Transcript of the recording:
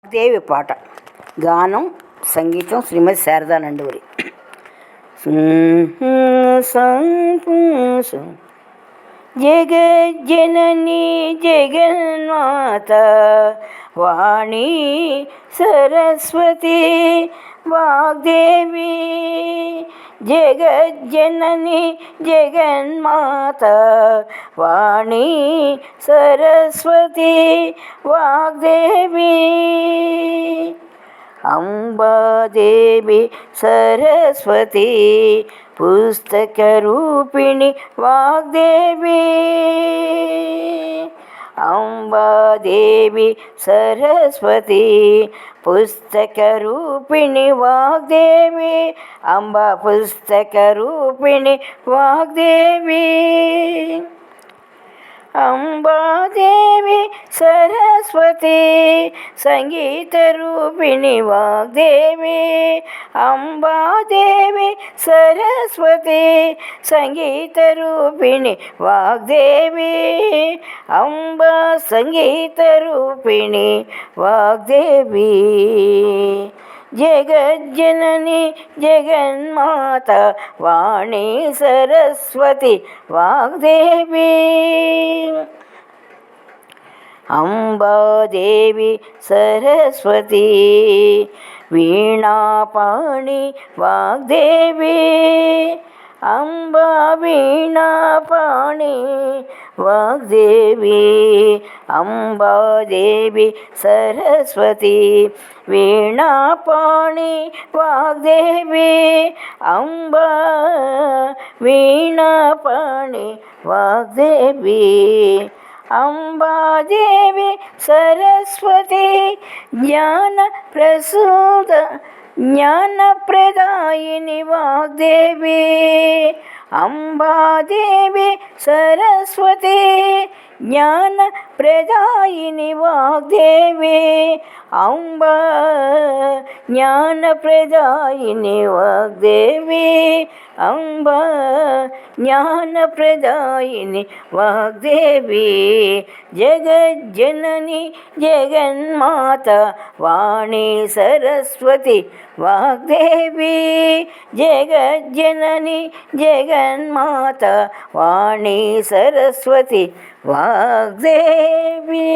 దేవి పాట. గానం సంగీతం శ్రీమతి శారదా నండూరి. జగజ్జనని జగన్మాత వాణి సరస్వతి వాగ్దేవి. జగజ్జనని జగన్మాత వాణి సరస్వతి వాగ్దేవి. అంబాదేవి సరస్వతి పుస్తక రూపిణి వాగ్దేవి. అంబాదేవి సరస్వతి పుస్తక రూపిణి వాగ్దేవి. అంబా పుస్తక రూపిణి వాగ్దేవి. అంబాదేవి సరస్వతి సంగీత రూపిణి వాగ్దేవి. అంబాదేవి సరస్వతి సంగీత రూపిణి వాగ్దేవి. అంబా సంగీత రూపిణి వాగ్దేవి. జగజ్జనని జగన్మాత వాణి సరస్వతి వాగ్దేవి. అంబాదేవి సరస్వతి వీణాపాణి వాగ్దేవి. అంబా వీణాపాణి వాగ్దేవి. అంబాదేవి సరస్వతి వీణాపాణి వాగ్దేవి. అంబా వీణాపాణి వాగ్దేవి. అంబాదేవి సరస్వతి జ్ఞాన ప్రసూత జ్ఞానప్రదాయిని వాగ్దేవి. అంబాదేవి సరస్వతి జ్ఞానప్రదాయిని వాగ్దేవి. అంబా జ్ఞానప్రదాయిని వాగ్దేవి. అంబా జ్ఞానప్రదాయిని వాగ్దేవి. జగజ్జనని జగన్మాత వాణి సరస్వతి వాగ్దేవి. జగజ్జనని జగన్మాత వాణి సరస్వతి వాగ్దేవి.